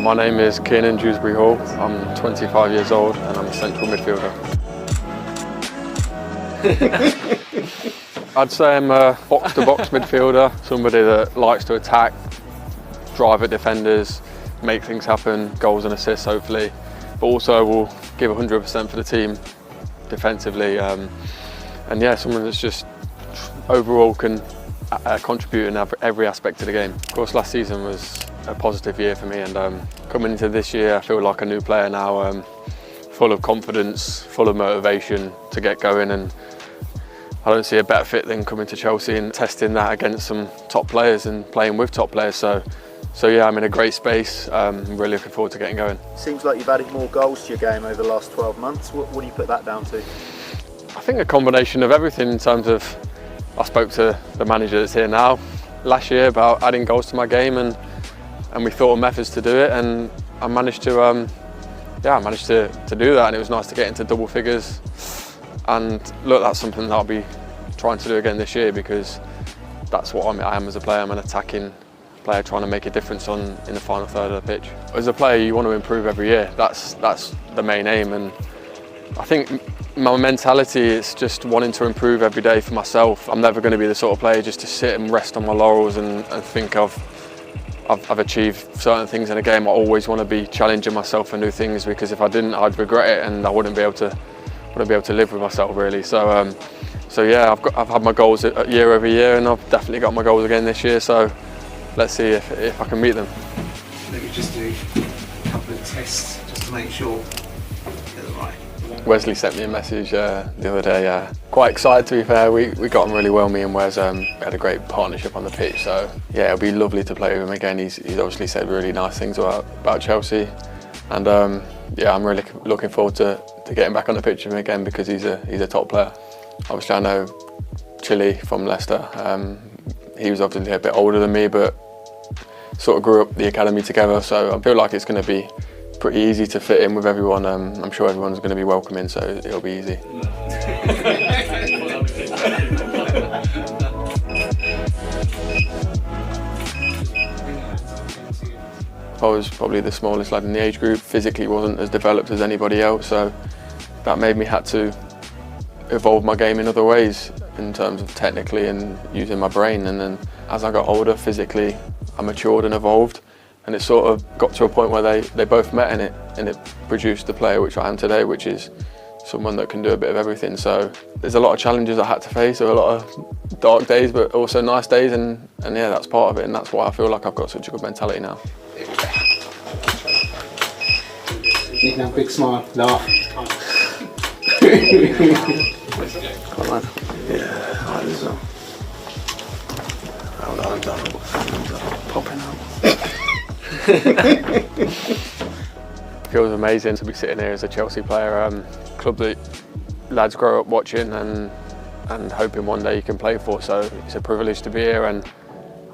My name is Kiernan, Dewsbury-Hall. I'm 25 years old and I'm a central midfielder. I'd say I'm a box-to-box midfielder, somebody that likes to attack, drive at defenders, make things happen, goals and assists hopefully, but also will give 100% for the team defensively. And yeah, someone that's just overall can contribute in every aspect of the game. Of course, last season was a positive year for me, and coming into this year I feel like a new player now, full of confidence, full of motivation to get going, and I don't see a better fit than coming to Chelsea and testing that against some top players and playing with top players. So yeah, I'm in a great space. I'm really looking forward to getting going. Seems like you've added more goals to your game over the last 12 months. What do you put that down to? I think a combination of everything in terms of, I spoke to the manager that's here now last year about adding goals to my game, and we thought of methods to do it, and I managed to do that, and it was nice to get into double figures. And look, that's something that I'll be trying to do again this year, because that's what I am as a player. I'm an attacking player trying to make a difference in the final third of the pitch. As a player, you want to improve every year. That's the main aim, and I think my mentality is just wanting to improve every day for myself. I'm never going to be the sort of player just to sit and rest on my laurels and think I've achieved certain things in a game. I always want to be challenging myself for new things, because if I didn't, I'd regret it and I wouldn't be able to live with myself really. So yeah, I've had my goals year over year, and I've definitely got my goals again this year. So let's see if I can meet them. Maybe just do a couple of tests just to make sure they're right. Wesley sent me a message the other day. Quite excited, to be fair. We got on really well, me and Wes. We had a great partnership on the pitch, so yeah, it'll be lovely to play with him again. He's obviously said really nice things about Chelsea, and yeah, I'm really looking forward to getting back on the pitch with him again, because he's a top player. Obviously I know Chile from Leicester. He was obviously a bit older than me, but sort of grew up the academy together, so I feel like it's going to be pretty easy to fit in with everyone. I'm sure everyone's going to be welcoming, so it'll be easy. I was probably the smallest lad in the age group. Physically wasn't as developed as anybody else, so that made me had to evolve my game in other ways in terms of technically and using my brain. And then as I got older, physically I matured and evolved, and it sort of got to a point where they both met and it produced the player which I am today, which is someone that can do a bit of everything. So there's a lot of challenges I had to face, a lot of dark days but also nice days, and yeah, that's part of it, and that's why I feel like I've got such a good mentality now. You can have a big smile, laugh. Come on. Yeah, I was popping up. Feels amazing to be sitting here as a Chelsea player, club that lads grow up watching and hoping one day you can play for. So it's a privilege to be here, and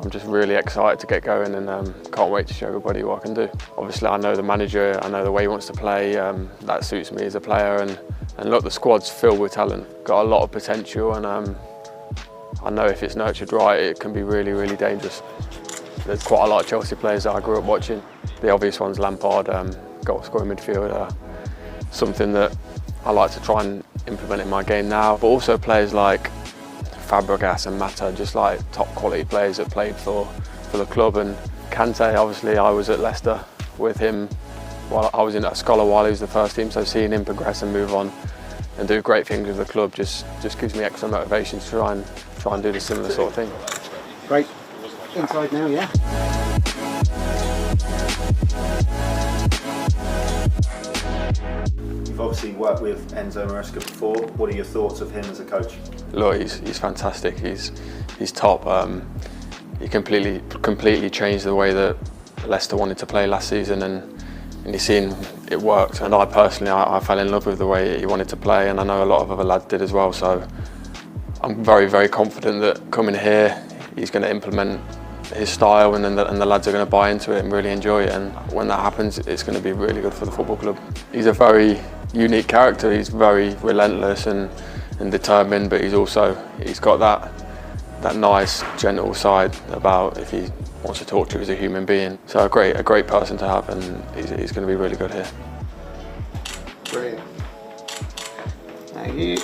I'm just really excited to get going, and can't wait to show everybody what I can do. Obviously I know the manager, I know the way he wants to play, that suits me as a player, and look, the squad's filled with talent, got a lot of potential, and I know if it's nurtured right, it can be really, really dangerous. There's quite a lot of Chelsea players that I grew up watching. The obvious one's Lampard, goal scoring midfielder, something that I like to try and implement in my game now, but also players like Fabregas and Mata, just like top quality players that played for the club. And Kante, obviously I was at Leicester with him while I was in that Scholar while he was the first team, so seeing him progress and move on and do great things with the club just gives me extra motivation to try and do the similar sort of thing. Great. Inside now, yeah. You've obviously worked with Enzo Maresca before. What are your thoughts of him as a coach? Look, he's fantastic. He's top. He completely changed the way that Leicester wanted to play last season, and you've seen it worked. And I personally, I fell in love with the way he wanted to play, and I know a lot of other lads did as well. So I'm very, very confident that coming here, he's going to implement his style, and the lads are going to buy into it and really enjoy it. And when that happens, it's going to be really good for the football club. He's a very unique character. He's very relentless and determined, but he's got that nice, gentle side about if he wants to talk to you as a human being. So a great person to have, and he's going to be really good here. Brilliant. Thank you.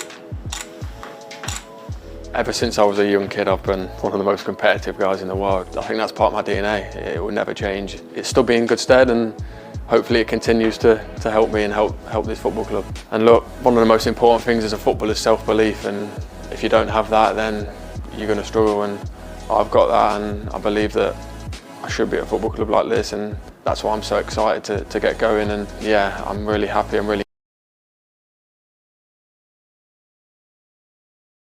Ever since I was a young kid, I've been one of the most competitive guys in the world. I think that's part of my DNA. It will never change. It's still be in good stead, and hopefully it continues to help me and help this football club. And look, one of the most important things as a footballer is self-belief, and if you don't have that, then you're going to struggle, and I've got that, and I believe that I should be at a football club like this, and that's why I'm so excited to get going. And yeah, I'm really happy. I'm really